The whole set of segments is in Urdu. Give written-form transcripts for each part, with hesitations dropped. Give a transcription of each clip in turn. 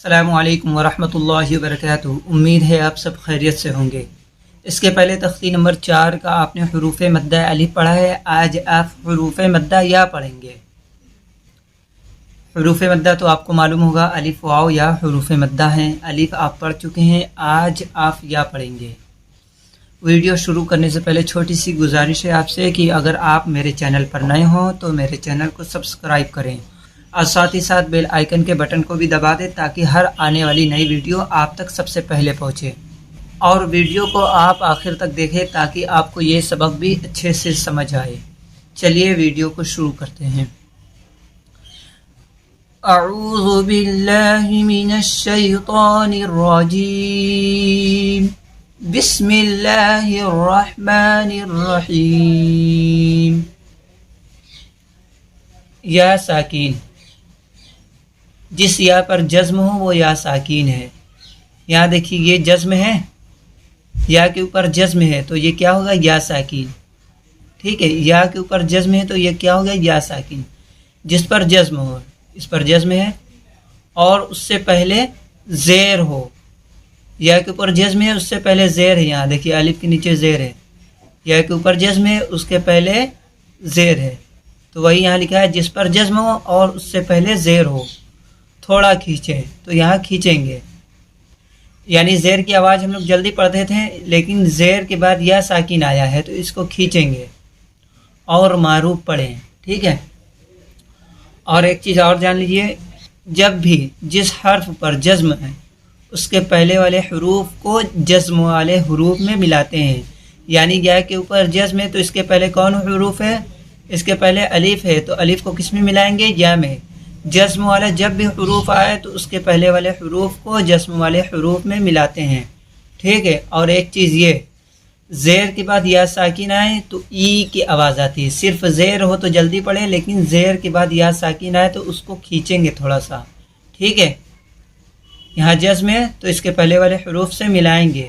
السلام علیکم ورحمۃ اللہ وبرکاتہ۔ امید ہے آپ سب خیریت سے ہوں گے۔ اس کے پہلے تختی نمبر 4 کا آپ نے حروف مدہ الف پڑھا ہے، آج آپ حروف مدہ یا پڑھیں گے۔ حروف مدہ تو آپ کو معلوم ہوگا، الف واو یا حروف مدہ ہیں۔ الف آپ پڑھ چکے ہیں، آج آپ یا پڑھیں گے۔ ویڈیو شروع کرنے سے پہلے چھوٹی سی گزارش ہے آپ سے کہ اگر آپ میرے چینل پر نئے ہوں تو میرے چینل کو سبسکرائب کریں اور ساتھ ہی ساتھ بیل آئیکن کے بٹن کو بھی دبا دیں تاکہ ہر آنے والی نئی ویڈیو آپ تک سب سے پہلے پہنچے، اور ویڈیو کو آپ آخر تک دیکھیں تاکہ آپ کو یہ سبق بھی اچھے سے سمجھ آئے۔ چلیے ویڈیو کو شروع کرتے ہیں۔ اعوذ باللہ من الشیطان الرجیم، بسم اللہ الرحمن الرحیم۔ یا ساکین، جس یا پر جزم ہو وہ یا ساکین ہے۔ یہاں دیکھیے یہ جزم ہے، یا کے اوپر جزم ہے تو یہ کیا ہوگا؟ یا ساکین۔ ٹھیک ہے، یا کے اوپر جزم ہے تو یہ کیا ہوگا؟ یا ساکین۔ جس پر جزم ہو، اس پر جزم ہے اور اس سے پہلے زیر ہو، یا کے اوپر جزم ہے اس سے پہلے زیر ہے۔ یہاں دیکھیے الف کے نیچے زیر ہے، یا کے اوپر جزم ہے اس کے پہلے زیر ہے، تو وہی یہاں لکھا ہے جس پر جزم ہو اور اس سے پہلے زیر ہو۔ تھوڑا کھینچیں تو یہاں کھینچیں گے، یعنی زیر کی آواز ہم لوگ جلدی پڑھتے تھے لیکن زیر کے بعد یا ساکین آیا ہے تو اس کو کھینچیں گے اور معروف پڑھیں۔ ٹھیک ہے، اور ایک چیز اور جان لیجئے، جب بھی جس حرف پر جزم ہے اس کے پہلے والے حروف کو جزم والے حروف میں ملاتے ہیں، یعنی یا کے اوپر جزم ہے تو اس کے پہلے کون حروف ہے؟ اس کے پہلے الف ہے تو الف کو کس میں ملائیں گے؟ یا میں۔ جزم والے جب بھی حروف آئے تو اس کے پہلے والے حروف کو جزم والے حروف میں ملاتے ہیں۔ ٹھیک ہے، اور ایک چیز یہ، زیر کے بعد یا ساکین آئے تو ای کی آواز آتی ہے۔ صرف زیر ہو تو جلدی پڑھیں، لیکن زیر کے بعد یا ساکین آئے تو اس کو کھینچیں گے تھوڑا سا۔ ٹھیک ہے، یہاں جزم ہے تو اس کے پہلے والے حروف سے ملائیں گے۔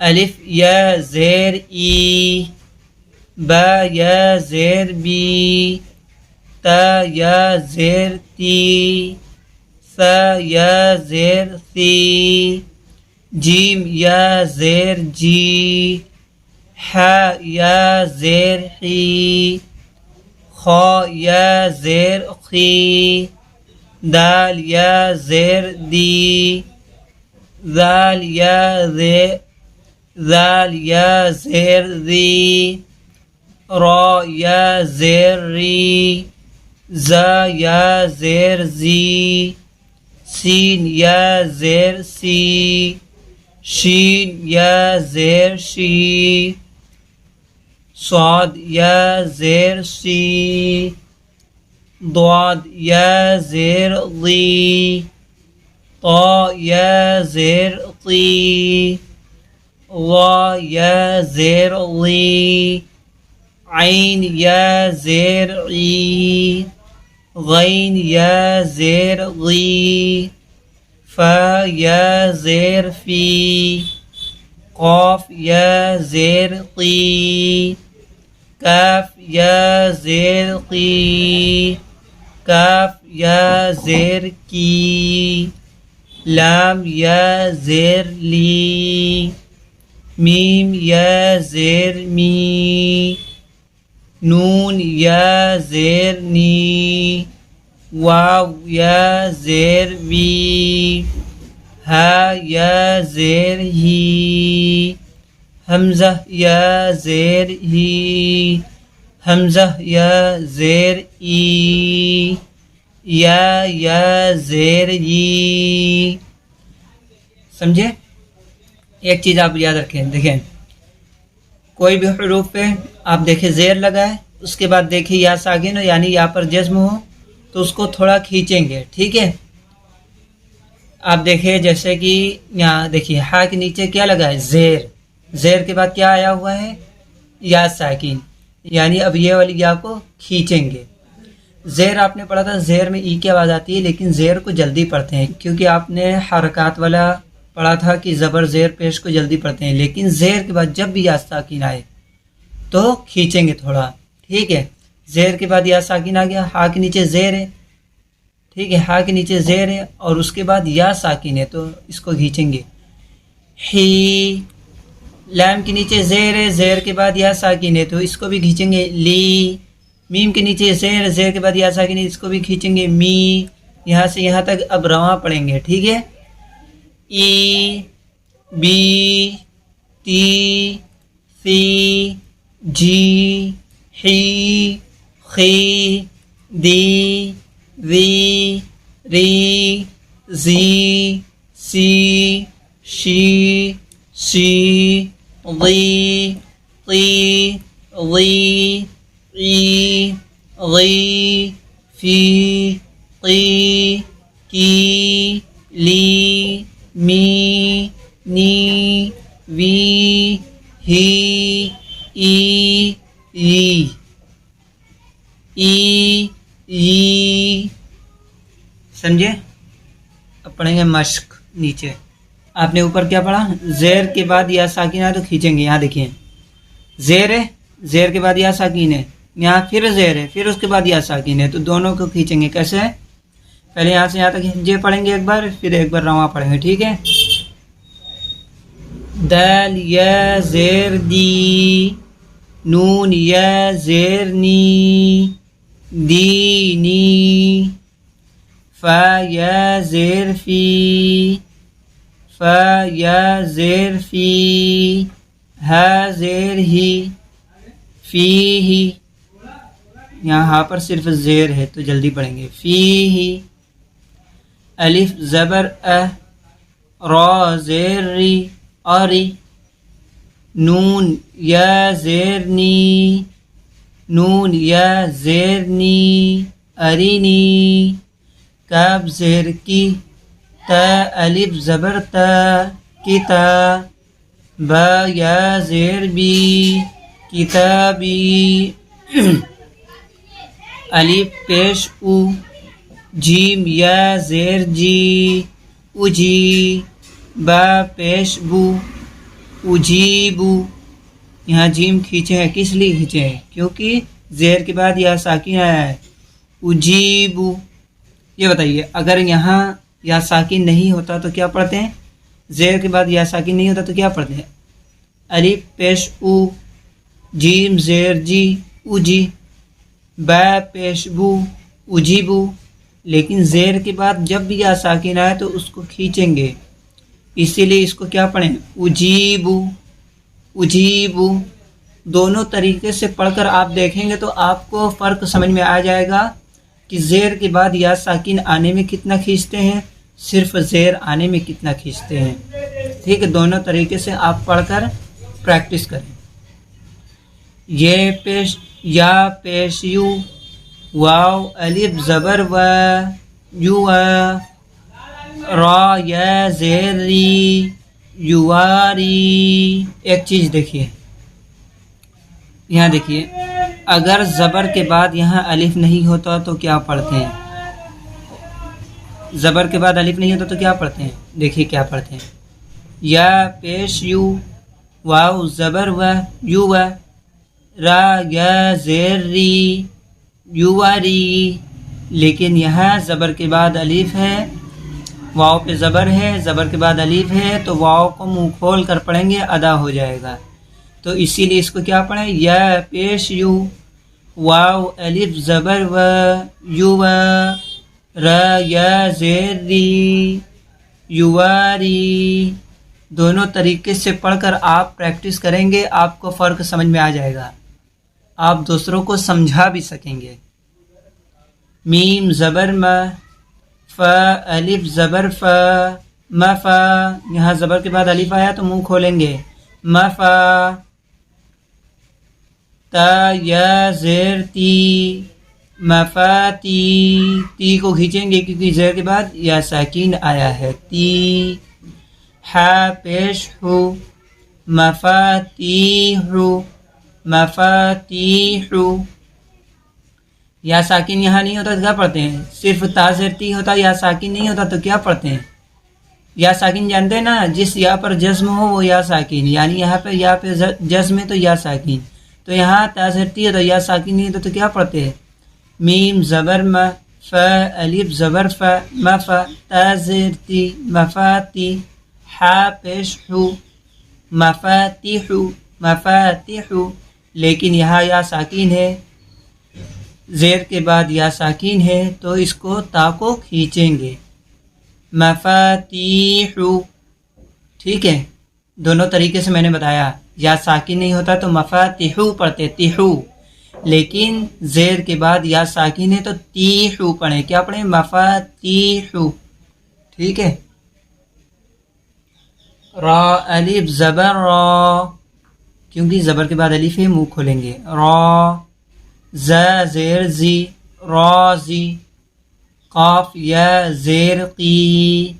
الف یا زیر ای، با یا زیر بی، تا یا زیر تی، ثا یا زیر ثی، جیم یا زیر جی، حا یا زیر حی، خا یا زیر خی، دال یا زیر دی، ذال یا زیر ذی، را یا زیر ری، زا یا زیر زی، سین یا زیر سی، شین یا زیر شی، صاد یا زیر سی، ضاد یا زیر ضی، طا یا زیر طی، ظا یا زیر ضی، عین یا زیر عی، غین یا زیر غی، فا یا زیر فی، قاف یا زیر قی، کاف یا زیر قی، کاف یا زیر کی، لام یا زیر لی، میم یا زیر می، نون یا زیر نی، واو یا زیر وی، ہا یا زیر ہی، حمزہ یا زیر ہی، حمزہ یا زیر ای، یا زیر ی۔ سمجھے؟ ایک چیز آپ یاد رکھیں، دیکھیں کوئی بھی حروف پہ آپ دیکھیں زیر لگا ہے، اس کے بعد دیکھیں یا ساکن ہو یعنی یا پر جزم ہو تو اس کو تھوڑا کھینچیں گے۔ ٹھیک ہے، آپ دیکھیں جیسے کہ یہاں دیکھیے ہا کے نیچے کیا لگا ہے؟ زیر۔ زیر کے بعد کیا آیا ہوا ہے؟ یا ساکن، یعنی اب یہ والی یا کو کھینچیں گے۔ زیر آپ نے پڑھا تھا، زیر میں ای کی آواز آتی ہے لیکن زیر کو جلدی پڑھتے ہیں، کیونکہ آپ نے حرکات والا پڑھا تھا کہ زبر زیر پیش کو جلدی پڑھتے ہیں، لیکن زیر کے بعد جب بھی یا ساکن آئے تو کھینچیں گے تھوڑا۔ ٹھیک ہے، زیر کے بعد یا ساکن آ گیا، ہا کے نیچے زیر ہے، ٹھیک ہے، ہا کے نیچے زیر ہے اور اس کے بعد یا ساکن ہے تو اس کو کھینچیں گے، ہی۔ لام کے نیچے زیر ہے، زیر کے بعد یا ساکن ہے تو اس کو بھی کھینچیں گے، لی۔ میم کے نیچے زیر ہے، زیر کے بعد یا ساکن ہے، اس کو بھی کھینچیں گے، می۔ یہاں سے یہاں تک اب رواں پڑھیں گے، ٹھیک ہے، ای، بی، تی، سی، جی، حی، خی، دی، وی، ری، زی، سی، شی، سی، ضی، طی، ضی، عی، غی، فی، قی، کی، لی، می، نی، وی، ہی، ای، ی، ای، ی۔ سمجھے؟ اب پڑھیں گے مشق نیچے۔ آپ نے اوپر کیا پڑھا؟ زیر کے بعد یا ساکن ہے تو کھینچیں گے، یہاں دیکھیں زیر ہے، زیر کے بعد یا ساکن ہے، یہاں پھر زیر ہے، پھر اس کے بعد یا ساکن ہے، تو دونوں کو کھینچیں گے۔ کیسے ہے؟ پہلے یہاں سے یہاں تک جے پڑھیں گے ایک بار، پھر ایک بار رواں پڑھیں گے، ٹھیک ہے۔ دال یا زیر دی، نون یا زیر نی، دی نی، فا یا زیر فی، فا یا زیر فی، ہا زیر ہی، فی ہی، یہاں ہا پر صرف زیر ہے تو جلدی پڑھیں گے، فی ہی، الف زبر ا، را زیر ری، اوری، نون یا زیر نی، نون یا زیر نی، ارینی، کاف زیر کی، تا الف زبر تا، کتا، با یا زیر بی، کتابی، الف پیش او، جیم یا زیر جی، اجی، با پیش بو، اجیبو۔ یہاں جیم کھینچے ہیں، کس لیے کھینچے ہیں؟ کیونکہ زیر کے بعد یا ساکن آیا ہے، اجیبو۔ یہ بتائیے اگر یہاں یا ساکن نہیں ہوتا تو کیا پڑھتے ہیں؟ زیر کے بعد یا ساکن نہیں ہوتا تو کیا پڑھتے ہیں؟ الف پیش او، جیم زیر جی، اجی، با پیش بو، اجیبو۔ لیکن زیر کے بعد جب بھی یا ساکن آئے تو اس کو کھینچیں گے، اسی لیے اس کو کیا پڑھیں؟ اجیبو، اجیبو۔ دونوں طریقے سے پڑھ کر آپ دیکھیں گے تو آپ کو فرق سمجھ میں آ جائے گا کہ زیر کے بعد یا ساکن آنے میں کتنا کھینچتے ہیں، صرف زیر آنے میں کتنا کھینچتے ہیں، ٹھیک ہے۔ دونوں طریقے سے آپ پڑھ کر پریکٹس کریں۔ یہ پیش یا پیش یو، واو الف زبر و، یو، را یا زیر ری، یواری۔ ایک چیز دیکھیے، یہاں دیکھیے اگر زبر کے بعد یہاں الف نہیں ہوتا تو کیا پڑھتے ہیں؟ زبر کے بعد الف نہیں ہوتا تو کیا پڑھتے ہیں؟ دیکھیے کیا پڑھتے ہیں، یا پیش یو، واو زبر و، یو، را یا زیر ری، یواری۔ لیکن یہاں زبر کے بعد الف ہے، واو پہ زبر ہے، زبر کے بعد الف ہے تو واو کو منہ کھول کر پڑھیں گے، ادا ہو جائے گا۔ تو اسی لیے اس کو کیا پڑھیں؟ یا پیش یو، واو الف زبر و، یو، را یا زیر ری، یواری۔ دونوں طریقے سے پڑھ کر آپ پریکٹس کریں گے، آپ کو فرق سمجھ میں آ جائے گا، آپ دوسروں کو سمجھا بھی سکیں گے۔ میم زبر ما، فا الف زبر فا، مفا، یہاں زبر کے بعد الف آیا تو منہ کھولیں گے، مفا۔ تا یا زیر تی، مفاتی، تی کو کھینچیں گے کیونکہ زیر کے بعد یا ساکین آیا ہے، تی۔ ہا پیش ہو، مفاتیحو، مفاتیحو۔ یا ساکن یہاں نہیں ہوتا تو کیا پڑھتے ہیں؟ صرف تا زیر تی ہوتا، یا ساکن نہیں ہوتا تو کیا پڑھتے ہیں؟ یا ساکن جانتے ہیں نا، جس یا پر جزم ہو وہ یا ساکن، یعنی یہاں پہ یا پہ جزم ہے تو یا ساکن، تو یہاں تا زیر تی ہے تو یا ساکن نہیں ہوتا تو کیا پڑھتے ہیں؟ میم زبر ما، ف الف زبر ف مف تا زیر تی مفاتی ح پیش حو مفاتیح مفاتیح، لیکن یہاں یا ساکین ہے، زیر کے بعد یا ساکین ہے تو اس کو تا کو کھینچیں گے، مفاتیح، ٹھیک ہے۔ دونوں طریقے سے میں نے بتایا، یا ساکین نہیں ہوتا تو مفاتیحو پڑھتے تیحو، لیکن زیر کے بعد یا ساکین ہے تو تیحو پڑھیں، کیا پڑھیں؟ مفاتیحو، ٹھیک ہے۔ را الف زبر را، کیونکہ زبر کے بعد الف ہے منہ کھولیں گے، را ز زیر زی رازی، قاف یا زیر قی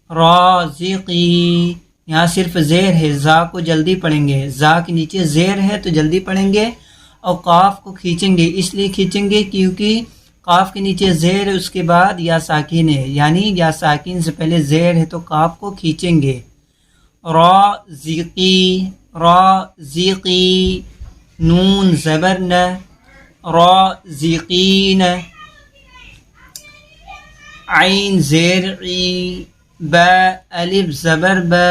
رازقی، یہاں صرف زیر ہے، زا کو جلدی پڑھیں گے، زا کے نیچے زیر ہے تو جلدی پڑھیں گے، اور قاف کو کھینچیں گے، اس لیے کھینچیں گے کیونکہ قاف کے نیچے زیر ہے، اس کے بعد یا ساکین ہے، یعنی یا ساکین سے پہلے زیر ہے تو قاف کو کھینچیں گے۔ رازقی رازقی، نون زبر ن رازقین، عین زیر عی، با الف زبر با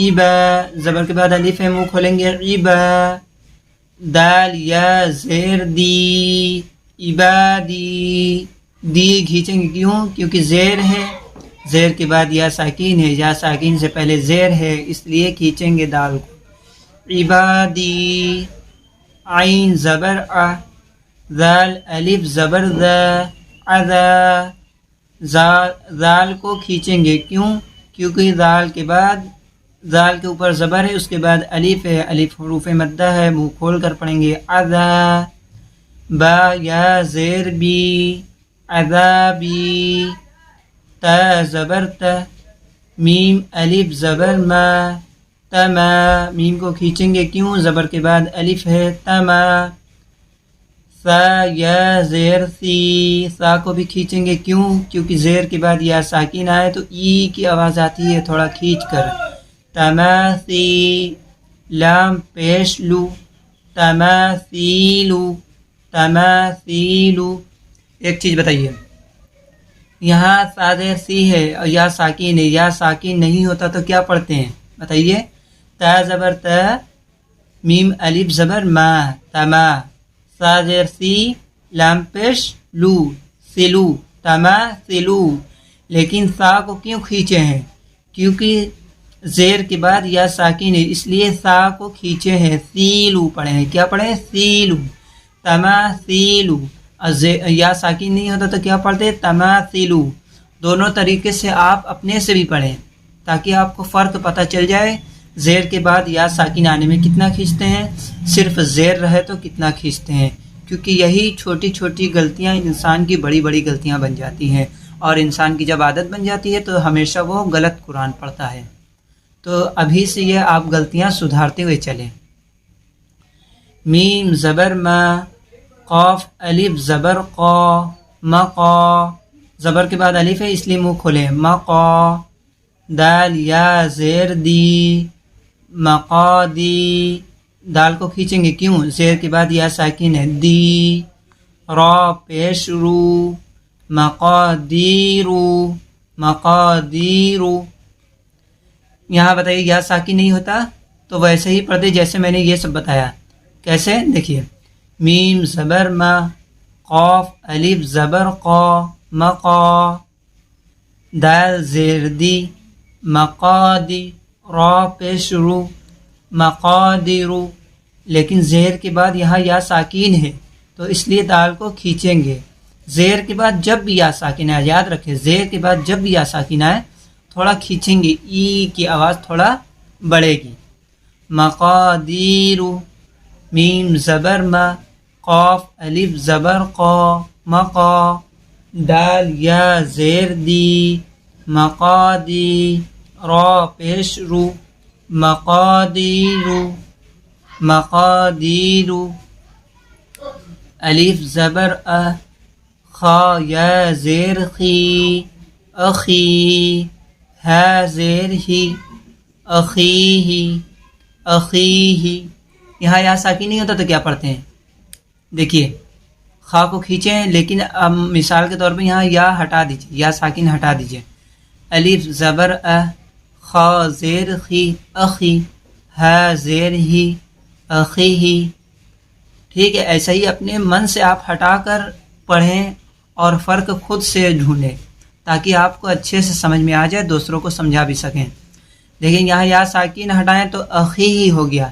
عبا، زبر کے بعد الف ہے منہ کھولیں گے، عبا، دال یا زیر دی عبادی، دی کھینچیں گے، کیوں؟ کیونکہ زیر ہے، زیر کے بعد یا ساکین ہے، یا ساکین سے پہلے زیر ہے، اس لیے کھینچیں گے دال کو، عبادی، عین زبر ا، ذال الف زبر ذا عذا، ذال کو کھینچیں گے، کیوں؟ کیونکہ ذال کے بعد، ذال کے اوپر زبر ہے، اس کے بعد الف ہے، الف حروف مدہ ہے، منہ کھول کر پڑھیں گے، عذا، با یا زیر بی عذابی، تا زبر تا، میم الف زبر ما تما، میم کو کھینچیں گے، کیوں؟ زبر کے بعد الف ہے، تما، سا یا زیر سی، سا کو بھی کھینچیں گے، کیوں؟ کیونکہ زیر کے بعد یا ساکین آئے تو ای کی آواز آتی ہے تھوڑا کھینچ کر، تماثی، لام پیش لو، تماثیلو تماثیلو۔ ایک چیز بتائیے، یہاں سا زیر سی ہے اور یا ساکین ہے، یا ساکین نہیں ہوتا تو کیا پڑھتے ہیں بتائیے؟ تا زبر تا، میم الف زبر ما، تما، سا زیر سی، لام پیش لو، سلو، تما سلو، لیکن سا کو کیوں کھینچے ہیں؟ کیونکہ زیر کے بعد یا ساکین ہے، اس لیے سا کو کھینچے ہیں، سیلو پڑھیں ہیں، کیا پڑھیں؟ سیلو، تما سیلو، یا ساکین نہیں ہوتا تو کیا پڑھتے؟ تما سیلو۔ دونوں طریقے سے آپ اپنے سے بھی پڑھیں تاکہ آپ کو فرق پتہ چل جائے، زیر کے بعد یا ساکین آنے میں کتنا کھینچتے ہیں، صرف زیر رہے تو کتنا کھینچتے ہیں، کیونکہ یہی چھوٹی چھوٹی غلطیاں انسان کی بڑی بڑی غلطیاں بن جاتی ہیں، اور انسان کی جب عادت بن جاتی ہے تو ہمیشہ وہ غلط قرآن پڑھتا ہے۔ تو ابھی سے یہ آپ غلطیاں سدھارتے ہوئے چلیں۔ میم زبر ما، قاف الف زبر قا، مقا، زبر کے بعد الف ہے اس لیے منہ کھولیں، مقا، دال یا زیر دی مقادی، دال کو کھینچیں گے، کیوں؟ زیر کے بعد یا ساکین ہے، دی، را پیش رو، مقادیرو مقادیرو۔ یہاں بتائیے یا ساکین نہیں ہوتا تو ویسے ہی پڑھ دے جیسے میں نے یہ سب بتایا، کیسے؟ دیکھیے، میم زبر ما، قاف الف زبر قا، مقا، دال زیر دی مقادی، را پیش رو، مقادیرو، لیکن زیر کے بعد یہاں یا ساکین ہے تو اس لیے دال کو کھینچیں گے۔ زیر کے بعد جب بھی یا ساکین آئے، یاد رکھیں، زیر کے بعد جب بھی یا ساکین آئے تھوڑا کھینچیں گے، ای کی آواز تھوڑا بڑھے گی۔ مقادیرو، میم زبر ما، قاف الف زبر قا، مقا، دال یا زیر دی مقادی، را پیش رو، مقادیرو مقادیرو، الف زبر ا، خا یا زیر خی، اخی، ہا زیر ہی، اخیہی اخیہی۔ یہاں یا ساکین نہیں ہوتا تو کیا پڑھتے ہیں؟ دیکھیے، خا کو کھینچیں، لیکن اب مثال کے طور پہ یہاں یا ہٹا دیجیے، یا ساکن ہٹا دیجیے. الف زبر ا، خا زیر خی اخی، ہا زیر ہی اخی ہی. ٹھیک ہے، ایسا ہی اپنے من سے آپ ہٹا کر پڑھیں اور فرق خود سے ڈھونڈیں تاکہ آپ کو اچھے سے سمجھ میں آ جائے، دوسروں کو سمجھا بھی سکیں. لیکن یہاں یا ساکن ہٹائیں تو اخی ہی ہو گیا،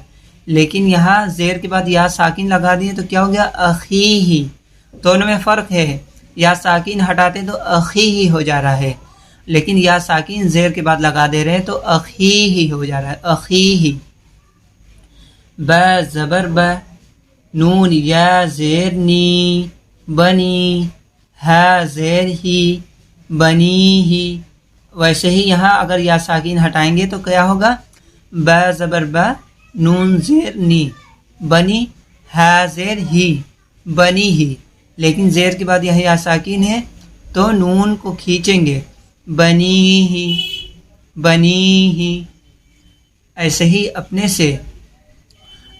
لیکن یہاں زیر کے بعد یا ساکن لگا دیے تو کیا ہو گیا؟ اخی ہی. دونوں میں فرق ہے، یا ساکن ہٹاتے تو اخی ہی ہو جا رہا ہے، لیکن یا ساکن زیر کے بعد لگا دے رہے تو اخی ہی ہو جا رہا ہے، اخی ہی. با زبر با، نون یا زیر نی بنی، ہا زیر ہی بنی ہی. ویسے ہی یہاں اگر یا ساکین ہٹائیں گے تو کیا ہوگا؟ با زبر با، نون زیر نی بنی، ہا زیر ہی بنی ہی. لیکن زیر کے بعد یہ یا ساکین ہے تو نون کو کھینچیں گے، بنی ہی بنی ہی. ایسے ہی اپنے سے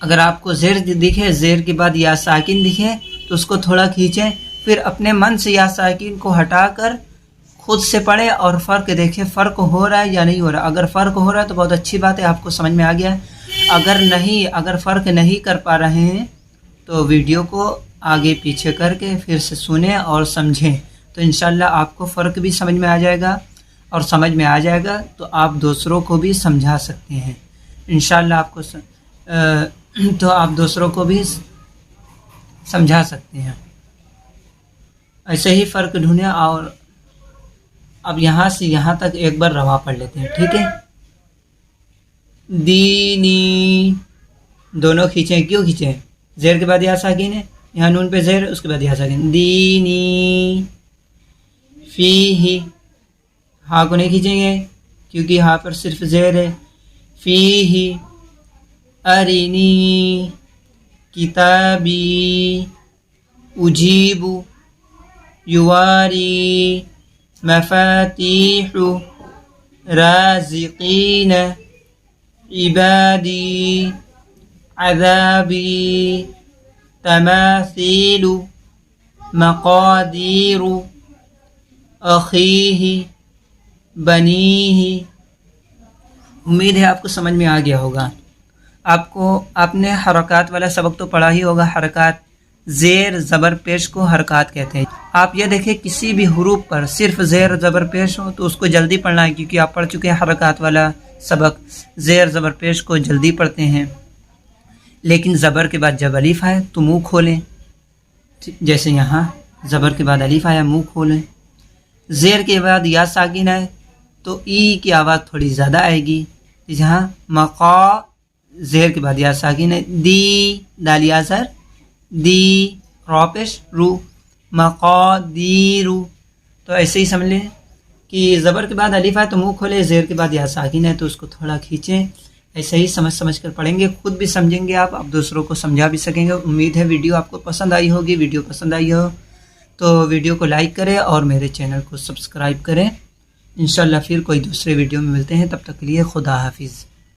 اگر آپ کو زیر دکھے، زیر کے بعد یا ساکن دکھے تو اس کو تھوڑا کھینچیں، پھر اپنے من سے یا ساکن کو ہٹا کر خود سے پڑھیں اور فرق دیکھیں فرق ہو رہا ہے یا نہیں ہو رہا. اگر فرق ہو رہا ہے تو بہت اچھی بات ہے، آپ کو سمجھ میں آ گیا. اگر فرق نہیں کر پا رہے ہیں تو ویڈیو کو آگے پیچھے کر کے پھر سے سنیں اور سمجھیں، تو انشاءاللہ آپ کو فرق بھی سمجھ میں آ جائے گا، اور سمجھ میں آ جائے گا تو آپ دوسروں کو بھی سمجھا سکتے ہیں انشاءاللہ. آپ کو تو آپ دوسروں کو بھی سمجھا سکتے ہیں. ایسے ہی فرق ڈھونڈیں. اور اب یہاں سے یہاں تک ایک بار روا پڑھ لیتے ہیں، ٹھیک ہے؟ دینی، دونوں کھینچیں. کیوں کھینچیں؟ زیر کے بعد یا ساکن ہے، یہاں نون پہ زیر، اس کے بعد یا ساکن. دینی فی ہی، ہا کو نہیں کھینچیں گے کیونکہ ہا پر صرف زیر ہے. فی ہی ارینی کتابی اجیب یواری مفاتیح رازقین عبادی عذابی تماثیل مقادیر اخیہ بنیہ. امید ہے آپ کو سمجھ میں آ گیا ہوگا. آپ نے حرکات والا سبق تو پڑھا ہی ہوگا. حرکات، زیر زبر پیش کو حرکات کہتے ہیں. آپ یہ دیکھیں کسی بھی حروف پر صرف زیر زبر پیش ہو تو اس کو جلدی پڑھنا ہے، کیونکہ آپ پڑھ چکے ہیں حرکات والا سبق. زیر زبر پیش کو جلدی پڑھتے ہیں، لیکن زبر کے بعد جب الف آئے تو منہ کھولیں. جیسے یہاں زبر کے بعد الف آیا، منہ کھولیں. زیر کے بعد یا ساکن آئے تو ای کی آواز تھوڑی زیادہ آئے گی. جہاں مقا، زیر کے بعد یا ساکن ہے، دی دال یا زر، دی را پیش رو، مقادیرو. تو ایسے ہی سمجھ لیں کہ زبر کے بعد الف آئے تو منہ کھولے، زیر کے بعد یا ساکن ہے تو اس کو تھوڑا کھینچیں. ایسے ہی سمجھ کر پڑھیں گے، خود بھی سمجھیں گے آپ دوسروں کو سمجھا بھی سکیں گے. امید ہے ویڈیو آپ کو پسند آئی ہوگی. ویڈیو پسند آئی ہو تو ویڈیو کو لائک کریں اور میرے چینل کو سبسکرائب کریں. انشاءاللہ پھر کوئی دوسرے ویڈیو میں ملتے ہیں، تب تک کے لیے خدا حافظ.